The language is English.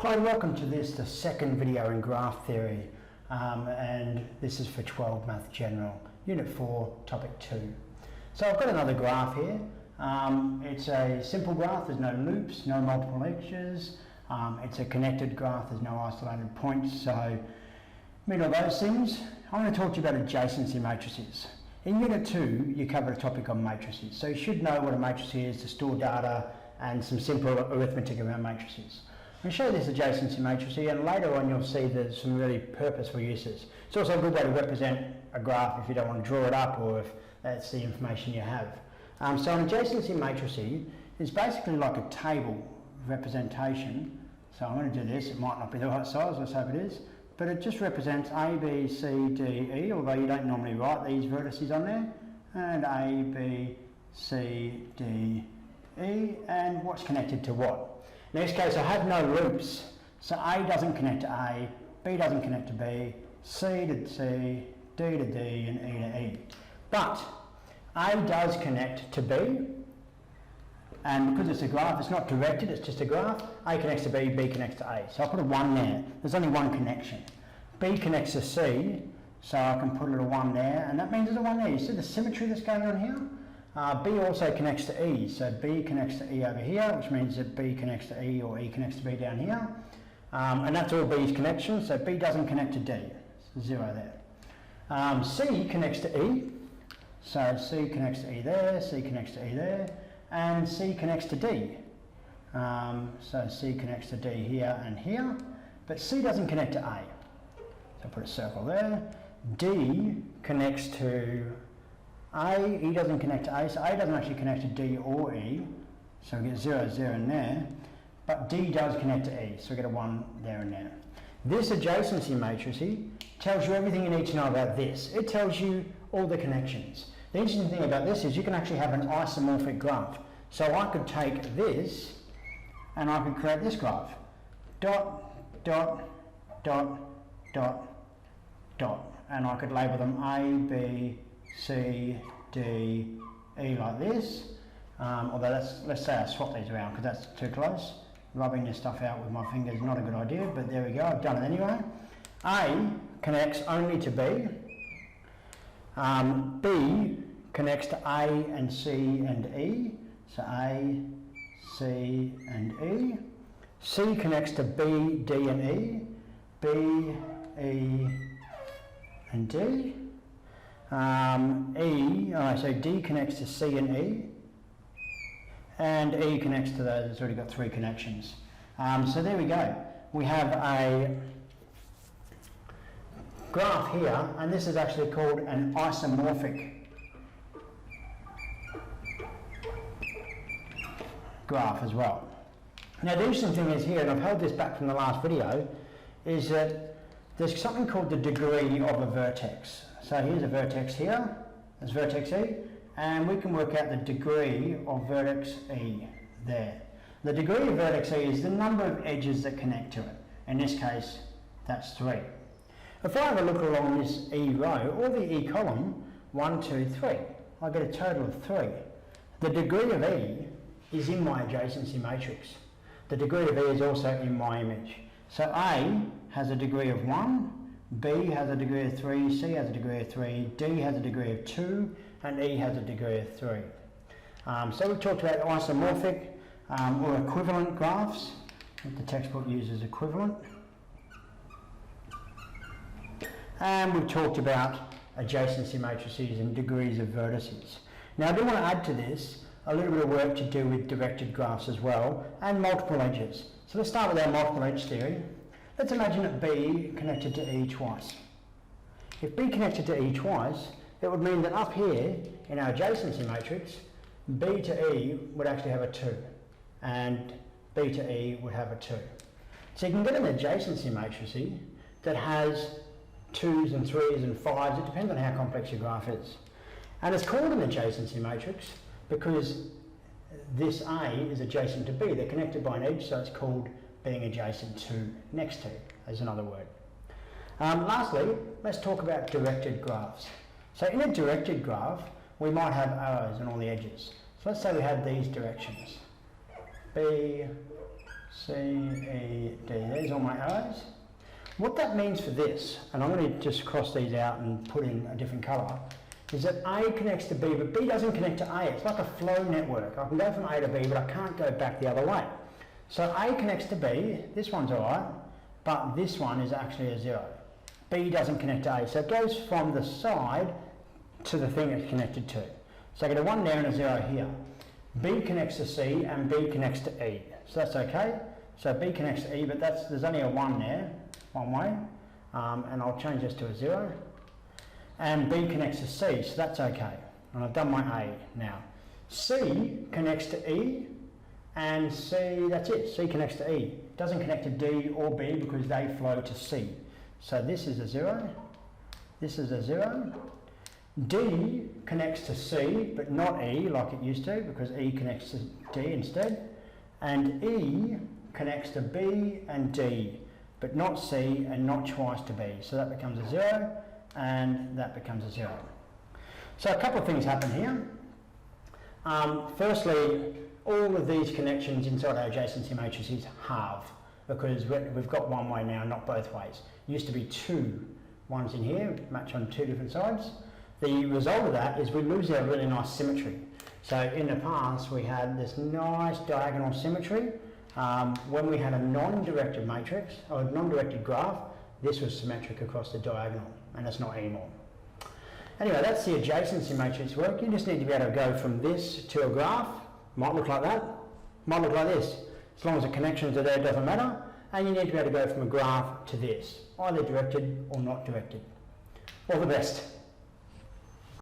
Hi and welcome to the second video in graph theory, and this is for 12 Math General, Unit 4, Topic 2. So I've got another graph here. It's a simple graph, there's no loops, no multiple edges. It's a connected graph, there's no isolated points, so mean all those things. I'm going to talk to you about adjacency matrices. In Unit 2, you cover a topic on matrices, so you should know what a matrix is to store data and some simple arithmetic around matrices. I'll show you this adjacency matrix, and later on you'll see there's some really purposeful uses. It's also a good way to represent a graph if you don't want to draw it up or if that's the information you have. So an adjacency matrix is basically like a table representation. So I'm going to do this, it might not be the right size, let's hope it is, but it just represents A, B, C, D, E, although you don't normally write these vertices on there, and A, B, C, D, E, and what's connected to what. In this case, I have no loops, so A doesn't connect to A, B doesn't connect to B, C to C, D to D, and E to E. But A does connect to B, and because it's a graph, it's not directed, it's just a graph. A connects to B, B connects to A. So I'll put a 1 there. There's only one connection. B connects to C, so I can put a little 1 there, and that means there's a 1 there. You see the symmetry that's going on here? B also connects to E, so B connects to E over here, which means that B connects to E or E connects to B down here. And that's all B's connections, so B doesn't connect to D, so 0 there. C connects to E, so C connects to E there, C connects to E there, and C connects to D. So C connects to D here and here, but C doesn't connect to A. So put a circle there. D connects to A, E doesn't connect to A, so A doesn't actually connect to D or E, so we get 0, 0 in there, but D does connect to E, so we get a 1 there and there. This adjacency matrix tells you everything you need to know about this. It tells you all the connections. The interesting thing about this is you can actually have an isomorphic graph. So I could take this and I could create this graph. Dot, dot, dot, dot, dot. And I could label them A, B, C, D, E like this. Although let's say I swap these around because that's too close. Rubbing this stuff out with my fingers is not a good idea, but there we go, I've done it anyway. A connects only to B. B connects to A and C and E. So A, C and E. C connects to B, D and E. B, E and D. So D connects to C and E, and E connects to those. It's already got 3 connections. So there we go. We have a graph here, and this is actually called an isomorphic graph as well. Now the interesting thing is here, and I've held this back from the last video, is that there's something called the degree of a vertex. So here's a vertex here, there's vertex E, and we can work out the degree of vertex E there. The degree of vertex E is the number of edges that connect to it. In this case, that's 3. If I have a look along this E row, or the E column, 1, 2, 3, I get a total of 3. The degree of E is in my adjacency matrix. The degree of E is also in my image. So A has a degree of 1, B has a degree of 3, C has a degree of 3, D has a degree of 2, and E has a degree of 3. So we've talked about isomorphic or equivalent graphs. The textbook uses equivalent. And we've talked about adjacency matrices and degrees of vertices. Now I do want to add to this a little bit of work to do with directed graphs as well, and multiple edges. So let's start with our multiple edge theory. Let's imagine that B connected to E twice. If B connected to E twice, it would mean that up here in our adjacency matrix, B to E would actually have a 2, and B to E would have a 2. So you can get an adjacency matrix that has 2s and 3s and 5s, it depends on how complex your graph is. And it's called an adjacency matrix because this A is adjacent to B. They're connected by an edge, so it's called being adjacent to, next to, is another word. Lastly, let's talk about directed graphs. So in a directed graph, we might have arrows on all the edges. So let's say we had these directions. B, C, E, D. There's all my arrows. What that means for this, and I'm going to just cross these out and put in a different colour, is that A connects to B, but B doesn't connect to A. It's like a flow network. I can go from A to B, but I can't go back the other way. So A connects to B, this one's alright, but this one is actually a 0. B doesn't connect to A, so it goes from the side to the thing it's connected to. So I get a 1 there and a 0 here. B connects to C and B connects to E, so that's okay. So B connects to E, but there's only a 1 there, one way, and I'll change this to a 0. And B connects to C, so that's okay. And I've done my A now. C connects to E, and C, that's it, C connects to E. It doesn't connect to D or B because they flow to C. So this is a 0, this is a 0. D connects to C, but not E like it used to, because E connects to D instead. And E connects to B and D, but not C and not twice to B. So that becomes a 0, and that becomes a 0. So a couple of things happen here. Firstly, all of these connections inside our adjacency matrices halve, because we've got one way now, not both ways. It used to be 2 ones in here, match on 2 different sides. The result of that is we lose our really nice symmetry. So in the past we had this nice diagonal symmetry. When we had a non-directed matrix, or a non-directed graph, this was symmetric across the diagonal, and it's not anymore. Anyway, that's the adjacency matrix work. You just need to be able to go from this to a graph. Might look like that, might look like this. As long as the connections are there, it doesn't matter. And you need to be able to go from a graph to this, either directed or not directed. All the best.